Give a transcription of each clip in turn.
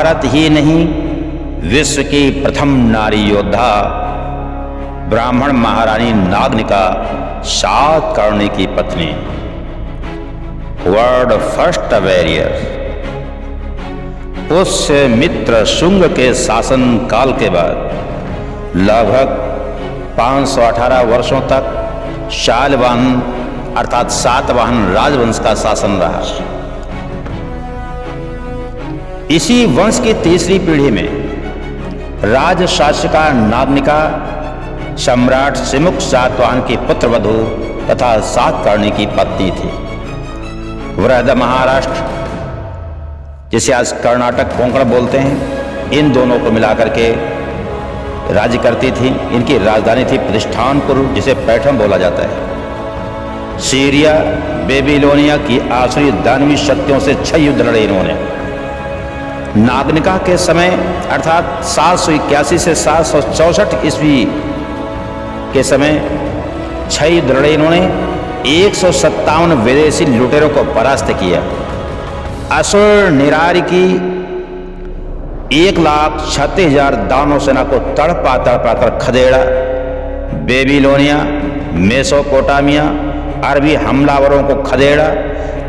भारत ही नहीं, विश्व की प्रथम नारी योद्धा ब्राह्मण महारानी नागनिका सातकर्णी की पत्नी, world first warrior, Pushyamitra Shunga के शासन काल के बाद लगभग 518 वर्षों तक शालवाहन अर्थात सातवाहन राजवंश का शासन रहा। इसी वंश की तीसरी पीढ़ी में राजशासिका नागनिका सम्राट सिमुक सातवाहन की पुत्रवधू तथा सातकर्णी की पत्नी थी। वृहद महाराष्ट्र, जिसे आज कर्नाटक कोंकण बोलते हैं, इन दोनों को मिलाकर के राज्य करती थी। इनकी राजधानी थी प्रतिष्ठानपुर, जिसे पैठण बोला जाता है। सीरिया बेबीलोनिया की आसुरी दानवी शक्तियों से 6 युद्ध लड़े इन्होंने। नागनिका के समय अर्थात 781 से 764 ईस्वी के समय 6 युद्ध लड़े इन्होंने। 157 विदेशी लुटेरों को परास्त किया। असुर निरारी की 1,36,000 दानव सेना को तड़पा कर खदेड़ा। बेबीलोनिया, मेसोपोटामिया, अरबी हमलावरों को खदेड़ा।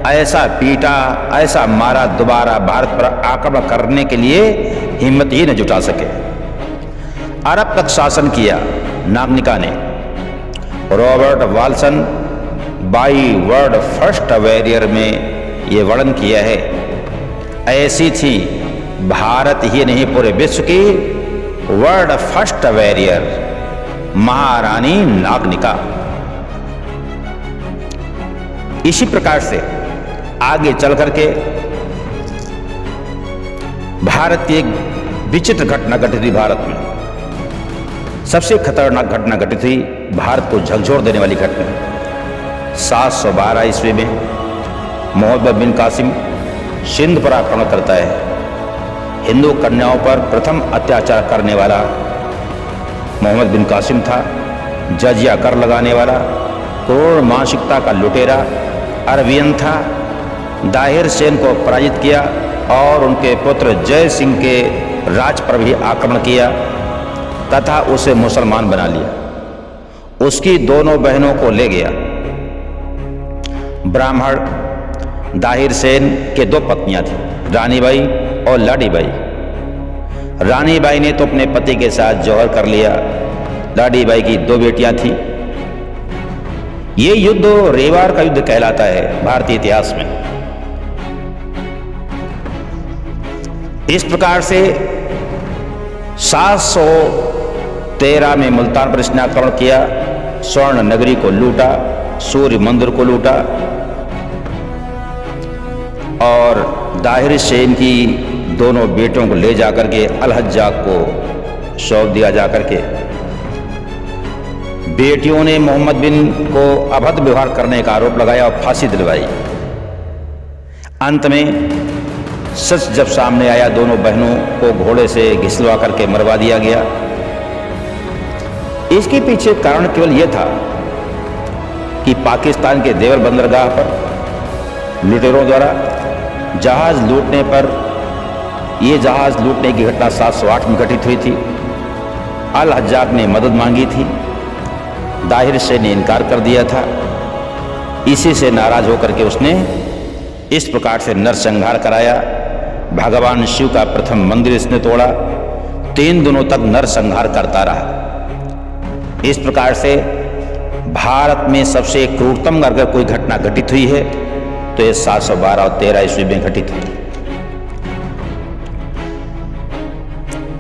ऐसा पीटा, ऐसा मारा, दोबारा भारत पर आक्रमण करने के लिए हिम्मत ही न जुटा सके। अरब तक शासन किया नागनिका ने। Robert Valsan by world first warrior में ये वर्णन किया है। ऐसी थी भारत ही नहीं पूरे विश्व की वर्ल्ड फर्स्ट वॉरियर महारानी नागनिका। इसी प्रकार से आगे चल करके भारत की एक विचित्र घटना घटित हुई। भारत में सबसे खतरनाक घटना घटित हुई, भारत को झकझोर देने वाली घटना। 712 ईस्वी में मोहम्मद बिन कासिम सिंध पर आक्रमण करता है। हिंदू कन्याओं पर प्रथम अत्याचार करने वाला मोहम्मद बिन कासिम था। जजिया कर लगाने वाला, क्रूर मानसिकता का लुटेरा अरवियन था। दाहिर सेन को पराजित किया और उनके पुत्र जय सिंह के राज पर भी आक्रमण किया तथा उसे मुसलमान बना लिया। उसकी दोनों बहनों को ले गया। ब्राह्मण दाहिर सेन के 2 पत्नियां थी, रानी बाई और लाडी बाई। रानी बाई ने तो अपने पति के साथ जौहर कर लिया। लाडी बाई की 2 बेटियां थीं। ये युद्ध रेवार का युद्ध कहलाता है भारतीय इतिहास में। इस प्रकार से 713 में मुल्तान पर इसने आक्रमण किया। स्वर्ण नगरी को लूटा, सूर्य मंदिर को लूटा और दाहिर सेन की दोनों बेटों को ले जाकर के अल-हज्जाज को सौंप दिया। जाकर के बेटियों ने मोहम्मद बिन को अभद्र व्यवहार करने का आरोप लगाया और फांसी दिलवाई। अंत में सच जब सामने आया, दोनों बहनों को घोड़े से घिसलवा करके मरवा दिया गया। इसके पीछे कारण केवल यह था कि पाकिस्तान के देवर बंदरगाह पर लुटेरों द्वारा जहाज लूटने पर, यह जहाज लूटने की घटना 708 में घटित हुई थी। अल-हज्जाज ने मदद मांगी थी, दाहिर सेन ने इनकार कर दिया था। इसी से नाराज होकर के उसने इस प्रकार से नरसंहार कराया। भगवान शिव का प्रथम मंदिर इसने तोड़ा। 3 दिनों तक नरसंहार करता रहा। इस प्रकार से भारत में सबसे क्रूरतम अगर कोई घटना घटित हुई है तो ये 712 और 13 ईस्वी में घटित हुई।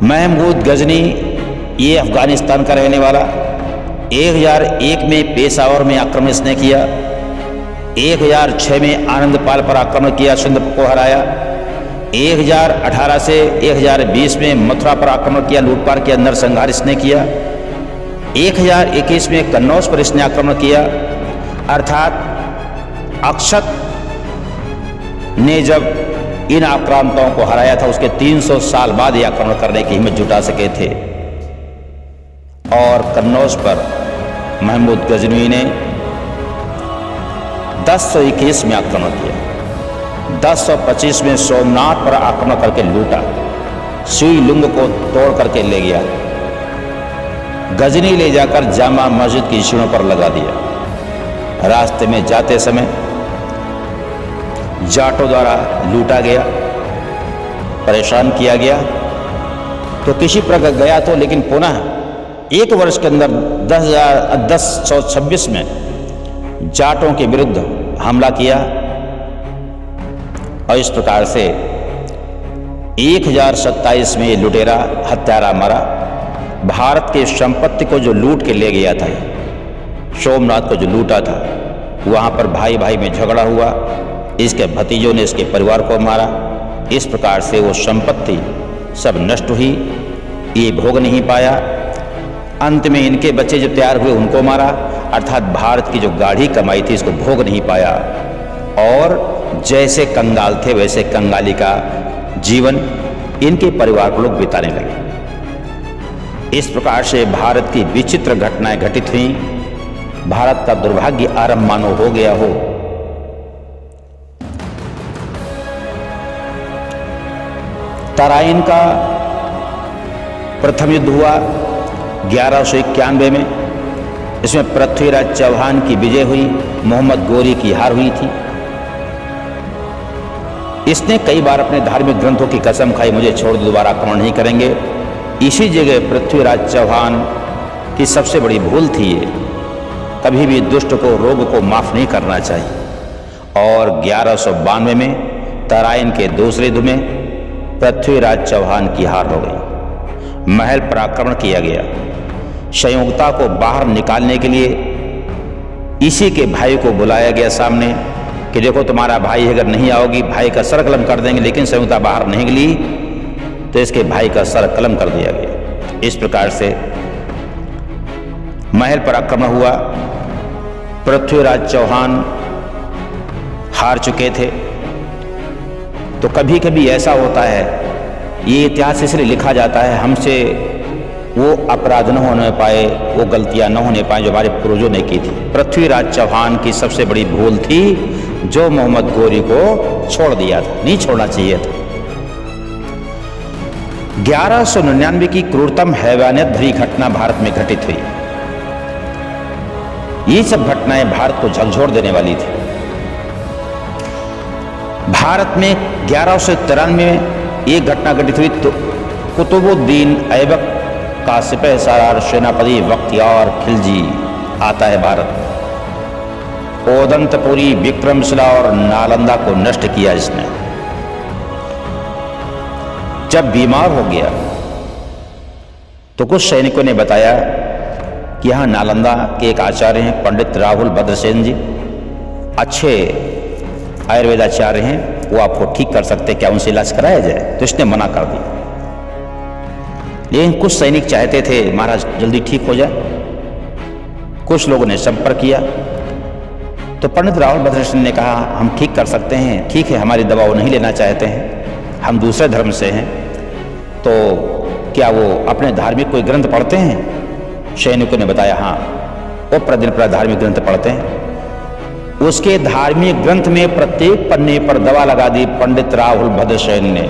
महमूद गजनी, ये अफगानिस्तान का रहने वाला, 1001 में पेशावर में आक्रमण इसने किया। 1006 में आनंदपाल पर आक्रमण किया, सिंध को हराया। 1018 से 1020 में मथुरा पर आक्रमण किया, लूटपाट किया, नरसंहार इसने किया। 1021 में कन्नौज पर इसने आक्रमण किया। अर्थात अक्षत ने जब इन आक्रांताओं को हराया था, उसके 300 साल बाद ये आक्रमण करने की हिम्मत जुटा सके थे। और कन्नौज पर महमूद गजनवी ने 1021 में आक्रमण किया। 1025 में सोमनाथ पर आक्रमण करके लूटा। सुई लुंग को तोड़ करके ले गया, गजनी ले जाकर जामा मस्जिद की सीढ़ियों पर लगा दिया। रास्ते में जाते समय जाटों द्वारा लूटा गया, परेशान किया गया, तो किसी प्रकार गया तो, लेकिन पुनः 1 वर्ष के अंदर 1026 में जाटों के विरुद्ध हमला किया और इस प्रकार से 1027 में ये लुटेरा हत्यारा मरा। भारत के संपत्ति को जो लूट के ले गया था, सोमनाथ को जो लूटा था, वहां पर भाई भाई में झगड़ा हुआ, इसके भतीजों ने इसके परिवार को मारा। इस प्रकार से वो संपत्ति सब नष्ट हुई, ये भोग नहीं पाया। अंत में इनके बच्चे जो तैयार हुए उनको मारा, अर्थात भारत की जो गाढ़ी कमाई थी इसको भोग नहीं पाया और जैसे कंगाल थे वैसे कंगाली का जीवन इनके परिवार को लोग बिताने लगे। इस प्रकार से भारत की विचित्र घटनाएं घटित हुई। भारत का दुर्भाग्य आरंभ मानो हो गया हो। तराइन का प्रथम युद्ध हुआ 1191 में। इसमें पृथ्वीराज चौहान की विजय हुई, मोहम्मद गोरी की हार हुई थी। इसने कई बार अपने धार्मिक ग्रंथों की कसम खाई, मुझे छोड़ दोबारा आक्रमण नहीं करेंगे। इसी जगह पृथ्वीराज चौहान की सबसे बड़ी भूल थी ये, कभी भी दुष्ट को, रोग को माफ नहीं करना चाहिए। और 1192 में तराइन के दूसरे युद्ध में पृथ्वीराज चौहान की हार हो गई। महल पर आक्रमण किया गया। संयोगता को बाहर निकालने के लिए इसी के भाई को बुलाया गया सामने कि देखो तुम्हारा भाई अगर नहीं आओगी भाई का सर कलम कर देंगे, लेकिन संयोगता बाहर नहीं निकली तो इसके भाई का सर कलम कर दिया गया। इस प्रकार से महल पर आक्रमण हुआ। पृथ्वीराज चौहान हार चुके थे। तो कभी कभी ऐसा होता है, ये इतिहास इसलिए लिखा जाता है हमसे वो अपराध न होने पाए, वो गलतियां न होने पाए जो हमारे पूर्वजों ने की थी। पृथ्वीराज चौहान की सबसे बड़ी भूल थी जो मोहम्मद गोरी को छोड़ दिया था, नहीं छोड़ना चाहिए था। 1199 की क्रूरतम हैवानियत भरी घटना भारत में घटित हुई। ये सब घटनाएं भारत को झकझोर देने वाली थी। भारत में 1193 में एक घटना घटित हुई तो कुतुबुद्दीन ऐबक का सिपह सालार सेनापति बख्तियार खिलजी आता है भारत। ओदंतपुरी, विक्रमशिला और नालंदा को नष्ट किया इसने। जब बीमार हो गया तो कुछ सैनिकों ने बताया कि यहां नालंदा के एक आचार्य हैं पंडित राहुल भद्रसेन जी, अच्छे आयुर्वेदाचार्य हैं, वो आपको ठीक कर सकते, क्या उनसे इलाज कराया जाए? तो इसने मना कर दिया। लेकिन कुछ सैनिक चाहते थे महाराज जल्दी ठीक हो जाए। कुछ लोगों ने संपर्क किया तो पंडित राहुल भद्रसेन ने कहा हम ठीक कर सकते हैं, ठीक है, हमारी दवा वो नहीं लेना चाहते हैं, हम दूसरे धर्म से हैं, तो क्या वो अपने धार्मिक कोई ग्रंथ पढ़ते हैं? सैनिकों ने बताया हाँ, वो प्रतिदिन धार्मिक ग्रंथ पढ़ते हैं। उसके धार्मिक ग्रंथ में प्रत्येक पन्ने पर दवा लगा दी पंडित राहुल भद्रसेन ने,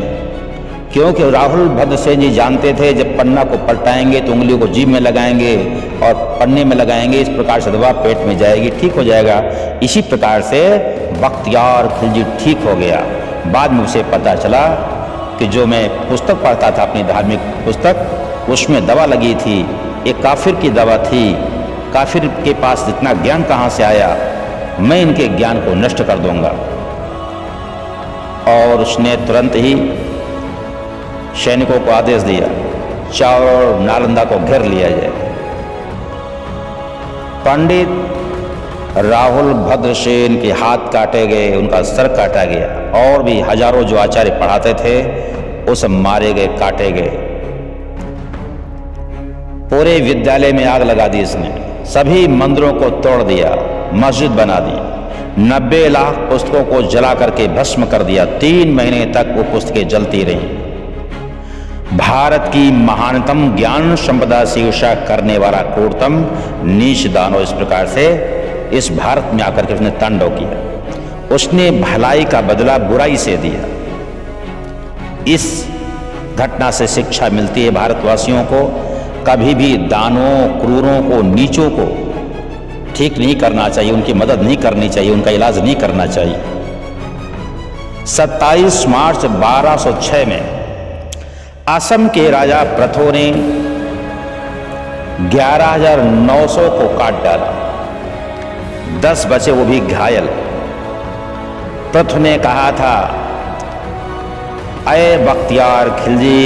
क्योंकि राहुल भद्रसेन जी जानते थे जब पन्ना को पलटाएंगे तो उंगलियों को जीभ में लगाएंगे और पन्ने में लगाएंगे, इस प्रकार से दवा पेट में जाएगी, ठीक हो जाएगा। इसी प्रकार से बख्तियार खिलजी ठीक हो गया। बाद में उसे पता चला कि जो मैं पुस्तक पढ़ता था, अपनी धार्मिक पुस्तक, उसमें दवा लगी थी, एक काफिर की दवा थी। काफिर के पास इतना ज्ञान कहाँ से आया, मैं इनके ज्ञान को नष्ट कर दूंगा। और उसने तुरंत ही सैनिकों को आदेश दिया चारों नालंदा को घेर लिया जाए। पंडित राहुल भद्रसेन के हाथ काटे गए, उनका सर काटा गया, और भी हजारों जो आचार्य पढ़ाते थे वो सब मारे गए, काटे गए। पूरे विद्यालय में आग लगा दी इसने, सभी मंदिरों को तोड़ दिया, मस्जिद बना दी, 90 लाख पुस्तकों को जला करके भस्म कर दिया। 3 महीने तक वो पुस्तकें जलती रहीं। भारत की महानतम ज्ञान संपदा से ईर्ष्या करने वाला क्रूरतम नीच दानव इस प्रकार से इस भारत में आकर के उसने तांडव किया। उसने भलाई का बदला बुराई से दिया। इस घटना से शिक्षा मिलती है भारतवासियों को, कभी भी दानों, क्रूरों को, नीचों को ठीक नहीं करना चाहिए, उनकी मदद नहीं करनी चाहिए, उनका इलाज नहीं करना चाहिए। 27 मार्च 1206 में असम के राजा प्रथु ने 11,900 को काट डाला, 10 बचे वो भी घायल। प्रथु ने कहा था, अय बख्तियार खिलजी,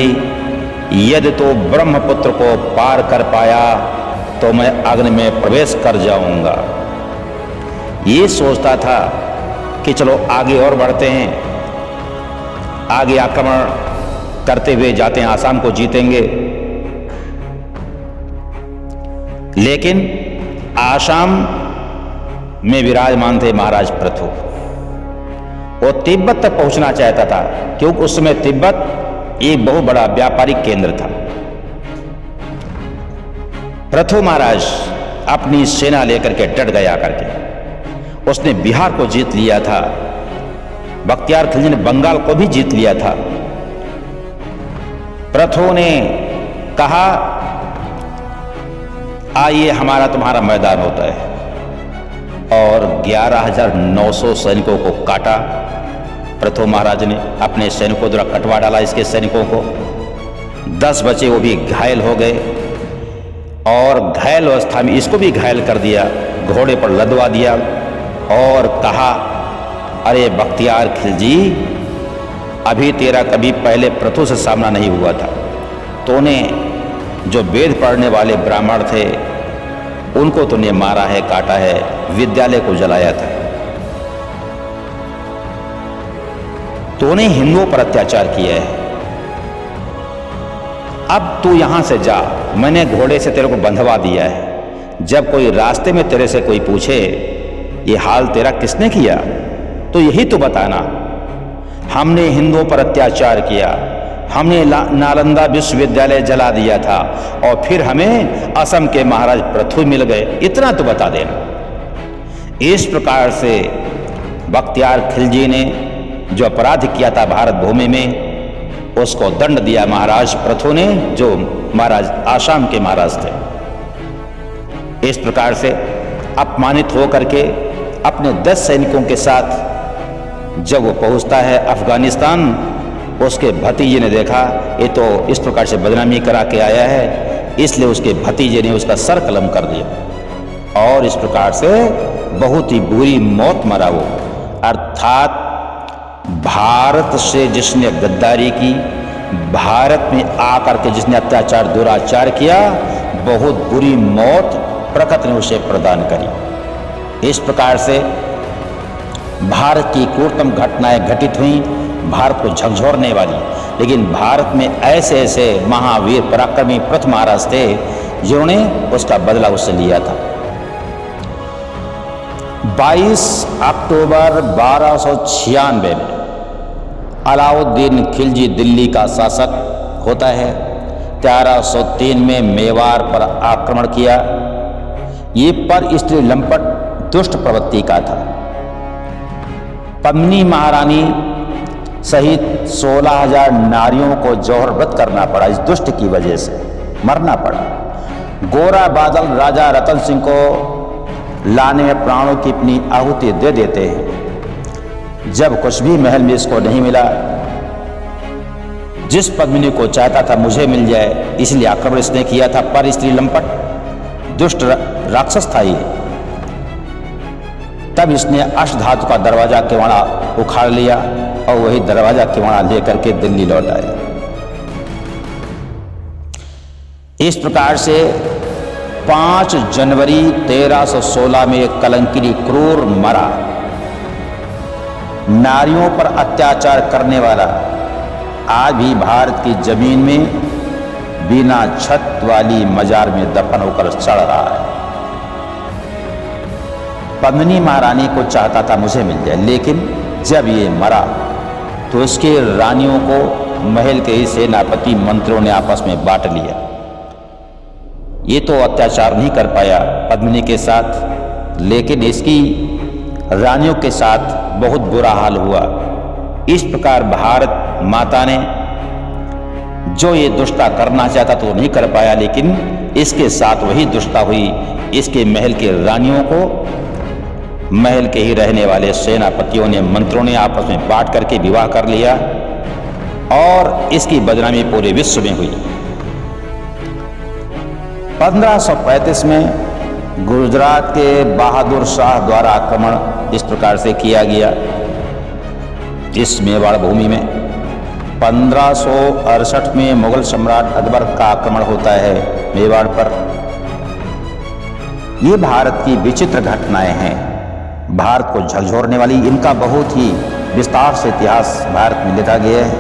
यदि तो ब्रह्मपुत्र को पार कर पाया तो मैं अग्नि में प्रवेश कर जाऊंगा। ये सोचता था कि चलो आगे और बढ़ते हैं, आगे आक्रमण करते हुए जाते हैं, आसाम को जीतेंगे। लेकिन आसाम में विराजमान थे महाराज प्रथु। वो तिब्बत तक पहुंचना चाहता था, क्योंकि उस समय तिब्बत एक बहुत बड़ा व्यापारिक केंद्र था। प्रथु महाराज अपनी सेना लेकर के डट गया करके, उसने बिहार को जीत लिया था, बख्तियार खिलजी ने बंगाल को भी जीत लिया था। प्रथु ने कहा, आइए हमारा तुम्हारा मैदान होता है, और 11,900 सैनिकों को काटा। प्रथु महाराज ने अपने सैनिकों द्वारा कटवा डाला इसके सैनिकों को, 10 बचे वो भी घायल हो गए, और घायल अवस्था में इसको भी घायल कर दिया, घोड़े पर लदवा दिया और कहा, अरे बख्तियार खिलजी, अभी तेरा कभी पहले प्रथु से सामना नहीं हुआ था। तूने जो वेद पढ़ने वाले ब्राह्मण थे उनको तूने मारा है, काटा है, विद्यालय को जलाया था, तूने हिंदुओं पर अत्याचार किया है। अब तू यहां से जा, मैंने घोड़े से तेरे को बंधवा दिया है। जब कोई रास्ते में तेरे से कोई पूछे ये हाल तेरा किसने किया, तो यही तो बताना, हमने हिंदुओं पर अत्याचार किया, हमने नालंदा विश्वविद्यालय जला दिया था, और फिर हमें असम के महाराज प्रथु मिल गए, इतना तो बता देना। इस प्रकार से बख्तियार खिलजी ने जो अपराध किया था भारत भूमि में, उसको दंड दिया महाराज प्रथु ने, जो महाराज आसाम के महाराज थे। इस प्रकार से अपमानित होकर के अपने 10 सैनिकों के साथ जब वो पहुंचता है अफगानिस्तान, उसके भतीजे ने देखा ये तो इस प्रकार से बदनामी करा के आया है, इसलिए उसके भतीजे ने उसका सर कलम कर दिया, और इस प्रकार से बहुत ही बुरी मौत मरा वो। अर्थात भारत से जिसने गद्दारी की, भारत में आकर के जिसने अत्याचार दुराचार किया, बहुत बुरी मौत प्रकृति ने उसे प्रदान करी। इस प्रकार से भारत की क्रूरतम घटनाएं घटित हुई, भारत को झकझोरने वाली। लेकिन भारत में ऐसे ऐसे महावीर पराक्रमी प्रथु महाराज थे जिन्होंने उसका बदला उससे लिया था। 22 अक्टूबर 1296 में अलाउद्दीन खिलजी दिल्ली का शासक होता है। 1303 में मेवाड़ पर आक्रमण किया। ये पर स्त्री लंपट दुष्ट प्रवृत्ति का था। पद्मिनी महारानी सहित 16,000 नारियों को जौहर व्रत करना पड़ा, इस दुष्ट की वजह से मरना पड़ा। गोरा बादल राजा रतन सिंह को लाने में प्राणों की अपनी आहुति दे देते हैं। जब कुछ भी महल में इसको नहीं मिला, जिस पद्मिनी को चाहता था मुझे मिल जाए, इसलिए आक्रमण इसने किया था। पर स्त्री लंपट दुष्ट राक्षस था ये। तब इसने अष्टधातु का दरवाजा किवाड़ा उखाड़ लिया और वही दरवाजा किवाड़ा लेकर के दिल्ली लौट आया। इस प्रकार से 5 जनवरी 1316 में कलंकिनी क्रूर मरा। नारियों पर अत्याचार करने वाला आज भी भारत की जमीन में बिना छत वाली मजार में दफन होकर सड़ रहा है। पद्मिनी महारानी को चाहता था मुझे मिल जाए, लेकिन जब ये मरा तो इसके रानियों को महल के ही सेनापति मंत्रियों ने आपस में बांट लिया। ये तो अत्याचार नहीं कर पाया पद्मिनी के साथ, लेकिन इसकी रानियों के साथ बहुत बुरा हाल हुआ। इस प्रकार भारत माता ने जो ये दुष्टता करना चाहता तो नहीं कर पाया, लेकिन इसके साथ वही दुष्टता हुई। इसके महल की रानियों को महल के ही रहने वाले सेनापतियों ने, मंत्रों ने आपस में बांट करके विवाह कर लिया और इसकी बदनामी पूरे विश्व में हुई। 1535 में गुजरात के बहादुर शाह द्वारा आक्रमण इस प्रकार से किया गया इस मेवाड़ भूमि में। 1568 में मुगल सम्राट अकबर का आक्रमण होता है मेवाड़ पर। ये भारत की विचित्र घटनाएं हैं, भारत को झकझोरने वाली। इनका बहुत ही विस्तार से इतिहास भारत में लिखा गया है।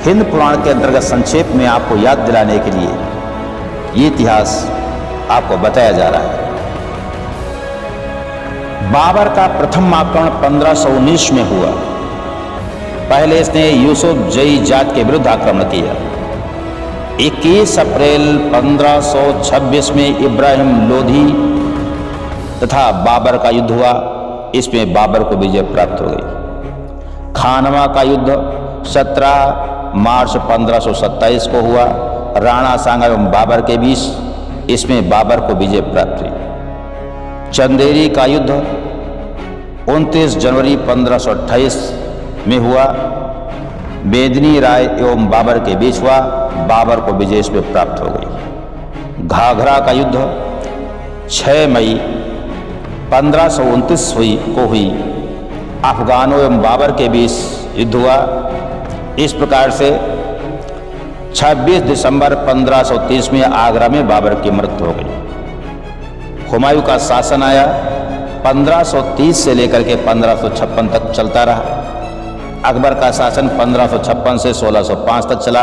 हिंद पुराण के अंतर्गत संक्षेप में आपको याद दिलाने के लिए ये इतिहास आपको बताया जा रहा है। बाबर का प्रथम आक्रमण 1519 में हुआ। पहले इसने यूसुफ जई जाट के विरुद्ध आक्रमण किया। 21 अप्रैल 1526 में इब्राहिम लोधी तथा बाबर का युद्ध हुआ। इसमें बाबर को विजय प्राप्त हो गई। खानवा का युद्ध 17 मार्च 1527 को हुआ, राणा सांगा एवं बाबर के बीच। इसमें बाबर को विजय प्राप्त हुई। चंदेरी का युद्ध 29 जनवरी 1528 में हुआ, बेदनी राय एवं बाबर के बीच हुआ। बाबर को विजय इसमें प्राप्त हो गई। घाघरा का युद्ध 6 मई 1529 को हुई, अफगानों एवं बाबर के बीच युद्ध हुआ। इस प्रकार से 26 दिसंबर 1530 में आगरा में बाबर की मृत्यु हो गई। हुमायूं का शासन आया, 1530 से लेकर के 1556 तक चलता रहा। अकबर का शासन 1556 से 1605 तक चला।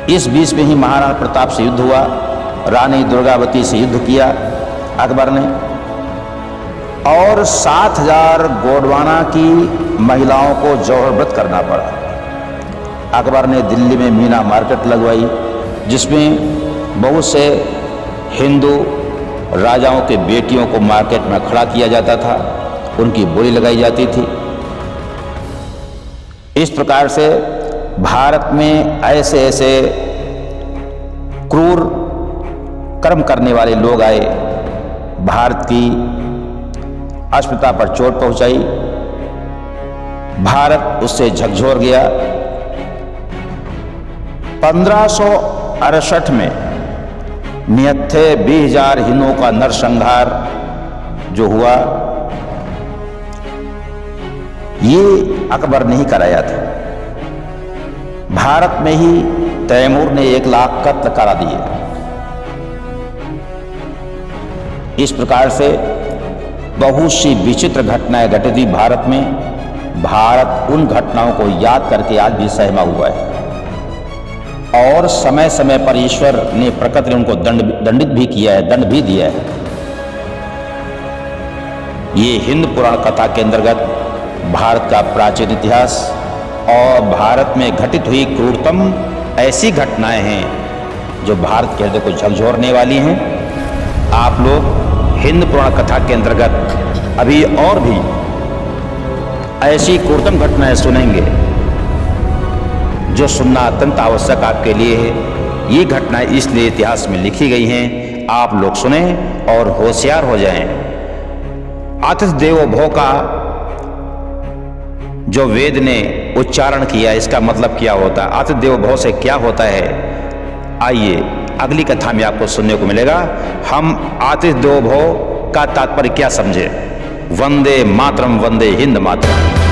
इस बीच में ही महाराणा प्रताप से युद्ध हुआ। रानी दुर्गावती से युद्ध किया अकबर ने और 7000 गोंडवाना की महिलाओं को जौहर व्रत करना पड़ा। अकबर ने दिल्ली में मीना मार्केट लगवाई, जिसमें बहुत से हिंदू राजाओं के बेटियों को मार्केट में खड़ा किया जाता था, उनकी बोली लगाई जाती थी। इस प्रकार से भारत में ऐसे ऐसे क्रूर कर्म करने वाले लोग आए, भारत की अस्मिता पर चोट पहुंचाई। भारत उससे झकझोर गया। 1568 में निहत्थे 20,000 हिंदुओं का नरसंहार जो हुआ, ये अकबर ने ही कराया था। भारत में ही तैमूर ने 1 लाख कत्ल करा दिए। इस प्रकार से बहुत सी विचित्र घटनाएं घटित हुई भारत में। भारत उन घटनाओं को याद करके आज भी सहमा हुआ है और समय समय पर ईश्वर ने, प्रकृति ने उनको दंडित भी किया है, दंड भी दिया है। ये हिंद पुराण कथा के अंतर्गत भारत का प्राचीन इतिहास और भारत में घटित हुई क्रूरतम ऐसी घटनाएं हैं जो भारत के हृदय को झकझोरने वाली हैं। आप लोग हिंद पुराण कथा के अंतर्गत अभी और भी ऐसी क्रूरतम घटनाएं सुनेंगे जो सुनना अत्यंत आवश्यक आपके लिए है। ये घटनाएं इसलिए इतिहास में लिखी गई हैं, आप लोग सुने और होशियार हो जाएं। आतिथ्य देवो भव का जो वेद ने उच्चारण किया, इसका मतलब क्या होता है, आतिथ्य देवो भव से क्या होता है, आइए अगली कथा में आपको सुनने को मिलेगा। हम आतिथ्य देवो भव का तात्पर्य क्या समझे। वंदे मातरम, वंदे हिंद मातरम।